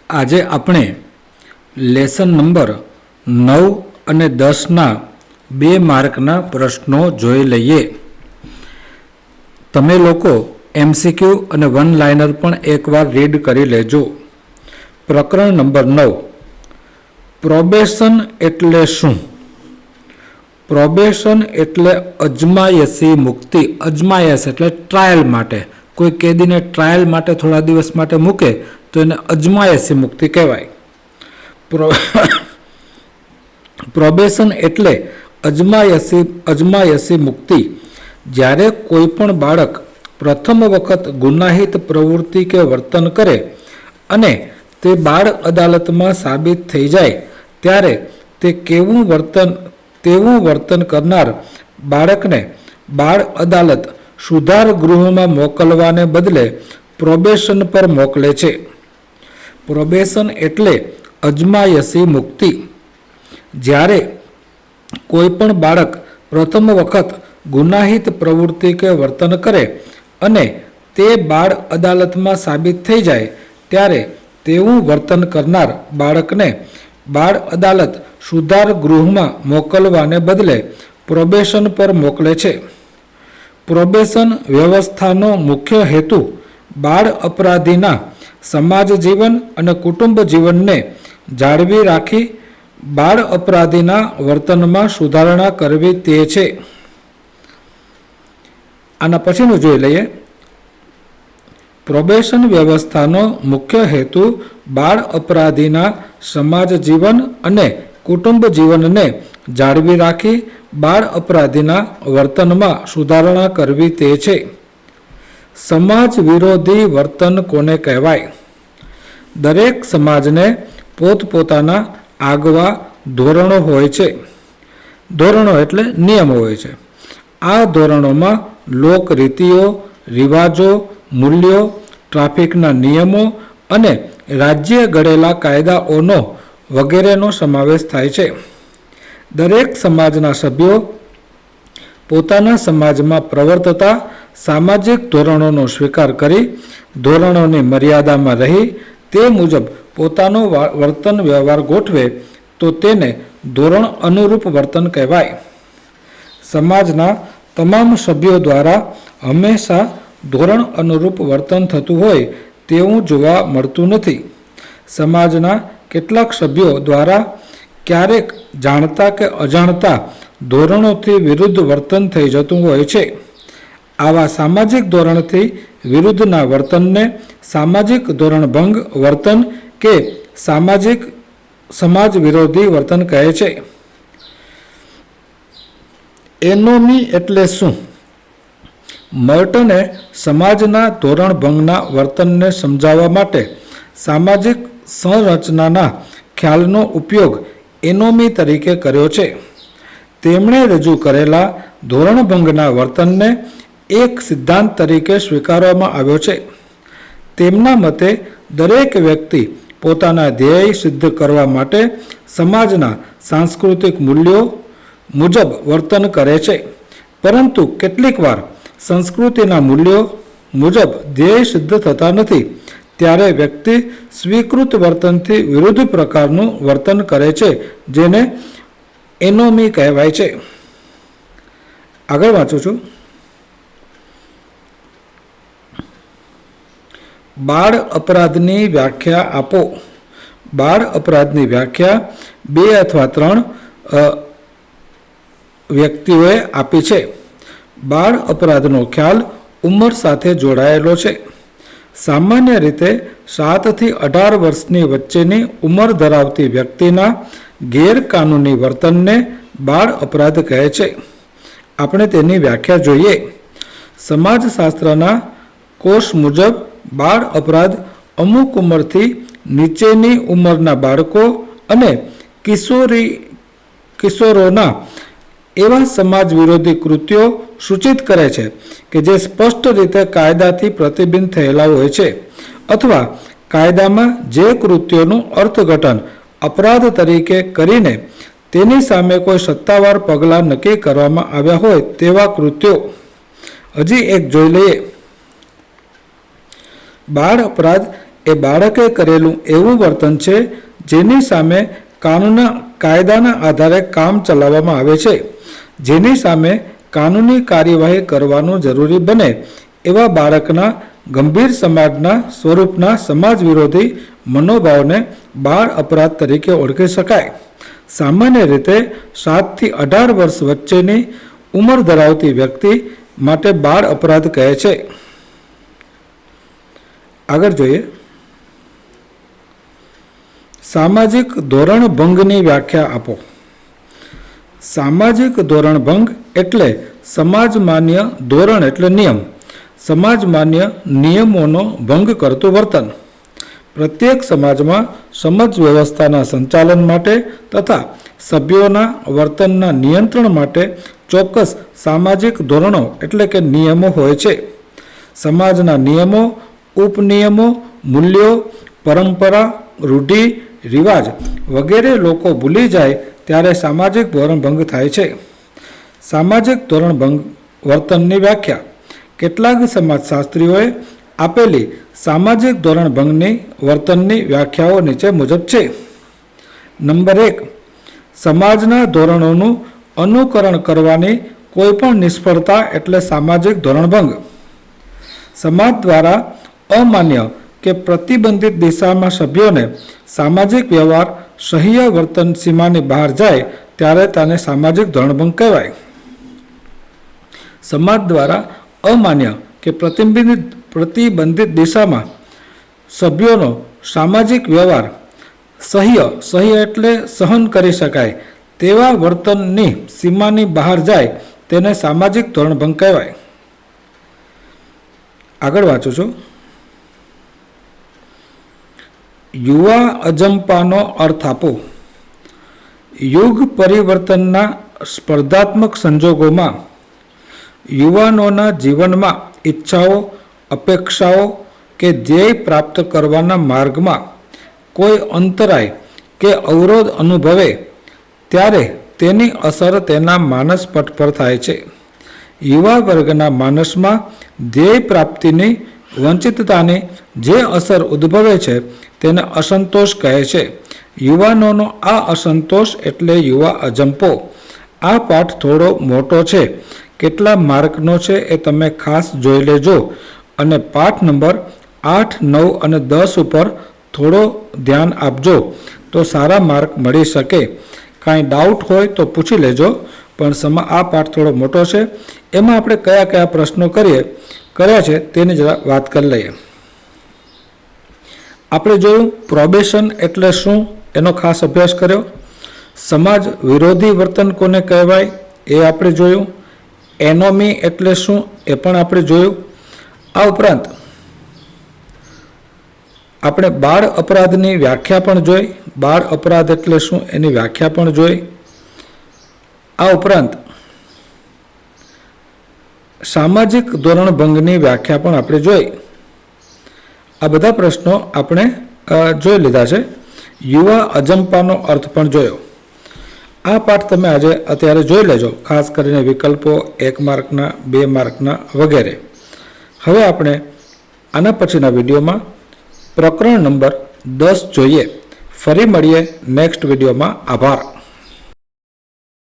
આજે આપણે lesson number 9 અને 10ના 2 માર્કના પ્રશ્નો જોઈ લઈએ. તમે લોકો MCQ અને વન લાઇનર પણ એકવાર રીડ કરી લેજો. પ્રકરણ નંબર 9. પ્રોબેશન એટલે શું? પ્રોબેશન એટલે અજમાયશી મુક્તિ. અજમાયશ એટલે ટ્રાયલ માટે. કોઈ કેદીને ટ્રાયલ માટે થોડા દિવસ માટે મૂકે તો એને અજમાયશી મુક્તિ કહેવાય. પ્રોબેશન એટલે અજમાયશી મુક્તિ. જ્યારે કોઈ પણ બાળક પ્રથમ વખત ગુનાહિત પ્રવૃત્તિ કે વર્તન કરે અને તે બાળ અદાલતમાં સાબિત થઈ જાય ત્યારે તેવું વર્તન કરનાર બાળકને બાળ અદાલત સુધાર ગૃહમાં મોકલવાને બદલે પ્રોબેશન પર મોકલે છે. પ્રોબેશન એટલે અજમાયશી મુક્તિ. જ્યારે કોઈ પણ બાળક પ્રથમ વખત ગુનાહિત પ્રવૃત્તિ કે વર્તન કરે અને તે બાળ અદાલતમાં સાબિત થઈ જાય ત્યારે તેવું વર્તન કરનાર બાળકને બાળ અદાલત સુધાર ગૃહમાં મોકલવાને બદલે પ્રોબેશન પર મોકલે છે. પ્રોબેશન વ્યવસ્થાનો મુખ્ય હેતુ બાળ અપરાધીના સમાજ જીવન અને કુટુંબ જીવનને જાળવી રાખી બાળ અપરાધીના વર્તનમાં સુધારણા કરવી તે છે. આના પછીનું જોઈ લઈએ. પ્રોબેશન વ્યવસ્થાનો મુખ્ય હેતુ બાળ અપરાધીના સમાજ જીવન અને કુટુંબ જીવનને જાળવી રાખી બાળ અપરાધીના વર્તનમાં સુધારણા કરવી તે છે. સમાજ વિરોધી વર્તન કોને કહેવાય? દરેક સમાજને પોતપોતાના આગવા ધોરણો હોય છે. ધોરણો એટલે નિયમો હોય છે. આ ધોરણોમાં લોકરીતિઓ, રિવાજો, મૂલ્યો, ટ્રાફિકના નિયમો અને રાજ્ય ઘડેલા કાયદાઓનો વગેરેનો સમાવેશ થાય છે. દરેક સમાજના સભ્યો પોતાના સમાજમાં પ્રવર્તતા સામાજિક ધોરણોનો સ્વીકાર કરી ધોરણોની મર્યાદામાં રહી તે મુજબ પોતાનો વર્તન વ્યવહાર ગોઠવે તો તેને ધોરણ અનુરૂપ વર્તન કહેવાય. સમાજના તમામ સભ્યો દ્વારા હંમેશા ધોરણ અનુરૂપ વર્તન થતું હોય તેવું જોવા મળતું નથી. સમાજના કેટલાક સભ્યો દ્વારા ક્યારેક જાણતા કે અજાણતા ધોરણોથી વિરુદ્ધ વર્તન થઈ જતું હોય છે. આવા સામાજિક ધોરણથી વિરુદ્ધના વર્તનને સામાજિક ધોરણભંગ વર્તન કે સમાજ વિરોધી વર્તન કહે છે. એનોમી એટલે શું? મર્ટને સમાજના ધોરણભંગના વર્તનને સમજાવવા માટે સામાજિક સંરચનાના ખ્યાલનો ઉપયોગ એનોમી તરીકે કર્યો છે. તેમણે રજૂ કરેલા ધોરણભંગના વર્તનને એક સિદ્ધાંત તરીકે સ્વીકારવામાં આવ્યો છે. તેમના મતે દરેક વ્યક્તિ પોતાના ધ્યેય સિદ્ધ કરવા માટે સમાજના સાંસ્કૃતિક મૂલ્યો મુજબ વર્તન કરે છે, પરંતુ કેટલીક વાર સંસ્કૃતિના મૂલ્યો મુજબ ધ્યેય સિદ્ધ થતા નથી. ત્યારે વ્યક્તિ સ્વીકૃત વર્તનથી વિરુદ્ધ પ્રકારનું વર્તન કરે છે, જેને એનોમી કહેવાય છે. આગળ વાંચું છું. બાળ અપરાધની વ્યાખ્યા આપો. બાળ અપરાધની વ્યાખ્યા 2 અથવા 3 વ્યક્તિઓએ આપી છે. બાળ અપરાધનો ખ્યાલ ઉંમર સાથે જોડાયેલો છે. સામાન્ય રીતે 7 થી 18 વર્ષની વચ્ચેની ઉંમર ધરાવતી વ્યક્તિના ગેરકાનૂની વર્તનને બાળ અપરાધ કહે છે. આપણે તેની વ્યાખ્યા જોઈએ. સમાજશાસ્ત્રના કોષ મુજબ બાળ અપરાધ અમુક ઉંમરથી નીચેની ઉંમરના બાળકો અને કિશોરોના એવા સમાજ વિરોધી કૃત્યો સૂચિત કરે છે કે જે સ્પષ્ટ રીતે કાયદાથી પ્રતિબિંબ થયેલા હોય છે અથવા કાયદામાં જે કૃત્યોનું અર્થઘટન અપરાધ તરીકે કરીને તેની સામે કોઈ સત્તાવાર પગલાં નક્કી કરવામાં આવ્યા હોય તેવા કૃત્યો. હજી એક જોઈ લઈએ. બાળ અપરાધ એ બાળકે કરેલું એવું વર્તન છે જેની સામે કાયદાના આધારે કામ ચલાવવામાં આવે છે, જેની સામે કાનૂની કાર્યવાહી કરવાનું જરૂરી બને એવા બાળકના ગંભીર સમાજના સ્વરૂપના સમાજ વિરોધી મનોભાવને બાળ અપરાધ તરીકે ઓળખી શકાય. સામાન્ય રીતે 7 થી 18 વર્ષ વચ્ચેની ઉંમર ધરાવતી વ્યક્તિ માટે બાળ અપરાધ કહે છે. આગળ જોઈએ. સામાજિક ધોરણભંગની વ્યાખ્યા આપો. સામાજિક ધોરણભંગ એટલે સમાજ માન્ય ધોરણ એટલે નિયમ, સમાજ માન્ય નિયમોનો ભંગ કરતું વર્તન. પ્રત્યેક સમાજમાં સમાજ વ્યવસ્થાના સંચાલન માટે તથા સભ્યોના વર્તનના નિયંત્રણ માટે ચોક્કસ સામાજિક ધોરણો એટલે કે નિયમો હોય છે. સમાજના નિયમો, ઉપનિયમો, મૂલ્યો, પરંપરા, રૂઢિ, રિવાજ વગેરે લોકો ભૂલી જાય ત્યારે સામાજિક ધોરણભંગ થાય છે. સામાજિક ધોરણભંગ વર્તનની વ્યાખ્યા. કેટલાક સમાજશાસ્ત્રીઓએ આપેલી સામાજિક ધોરણભંગની વર્તનની વ્યાખ્યાઓ નીચે મુજબ છે. નંબર 1, સમાજના ધોરણોનું અનુકરણ કરવાની કોઈપણ નિષ્ફળતા એટલે સામાજિક ધોરણભંગ. સમાજ દ્વારા અમાન્ય કે પ્રતિબંધિત દિશામાં સભ્યોને સામાજિક વ્યવહાર સહ્ય વર્તન સીમાની બહાર જાય ત્યારે તેને સામાજિક ધોરણભંગ કહેવાય. સમાજ દ્વારા અમાન્ય કે પ્રતિબંધિત દિશામાં સભ્યોનો સામાજિક વ્યવહાર સહ્ય એટલે સહન કરી શકાય તેવા વર્તનની સીમાની બહાર જાય તેને સામાજિક ધોરણભંગ કહેવાય. આગળ વાંચું છું. યુવા અજંપાનો અર્થ આપો. યુગ પરિવર્તનના સ્પર્ધાત્મક સંજોગોમાં યુવાનોના જીવનમાં ઈચ્છાઓ, અપેક્ષાઓ કે ધ્યેય પ્રાપ્ત કરવાના માર્ગમાં કોઈ અંતરાય કે અવરોધ અનુભવે ત્યારે તેની અસર તેના માનસ પટ પર થાય છે. યુવા વર્ગના માનસમાં ધ્યેય પ્રાપ્તિની વંચિતતાની જે અસર ઉદ્ભવે છે તેને અસંતોષ કહે છે. યુવાનોનો આ અસંતોષ એટલે યુવા અજંપો. આ પાઠ થોડો મોટો છે, કેટલા માર્કનો છે એ તમે ખાસ જોઈ લેજો અને પાઠ નંબર 8, 9 અને 10 ઉપર થોડો ધ્યાન આપજો તો સારા માર્ક મળી શકે. કાંઈ ડાઉટ હોય તો પૂછી લેજો, પણ આ પાઠ થોડો મોટો છે. એમાં આપણે કયા કયા પ્રશ્નો કર્યા છે તેની જરા વાત કરી લઈએ. આપણે જોયું પ્રોબેશન એટલે શું એનો ખાસ અભ્યાસ કર્યો. સમાજ વિરોધી વર્તન કોને કહેવાય એ આપણે જોયું. એનોમી એટલે શું એ પણ આપણે જોયું. આ ઉપરાંત આપણે બાળ અપરાધની વ્યાખ્યા પણ જોઈ. બાળ અપરાધ એટલે શું એની વ્યાખ્યા પણ જોઈ. આ ઉપરાંત સામાજિક ધોરણભંગની વ્યાખ્યા પણ આપણે જોઈ. આ બધા પ્રશ્નો આપણે જોઈ લીધા છે. યુવા અજંપાનો અર્થ પણ જોયો. આ પાઠ તમે અત્યારે જોઈ લેજો, ખાસ કરીને વિકલ્પો 1 માર્કના, 2 માર્કના વગેરે. હવે આપણે આના પછીના વિડીયોમાં પ્રકરણ નંબર 10 જોઈએ. ફરી મળીએ નેક્સ્ટ વિડીયોમાં. આભાર.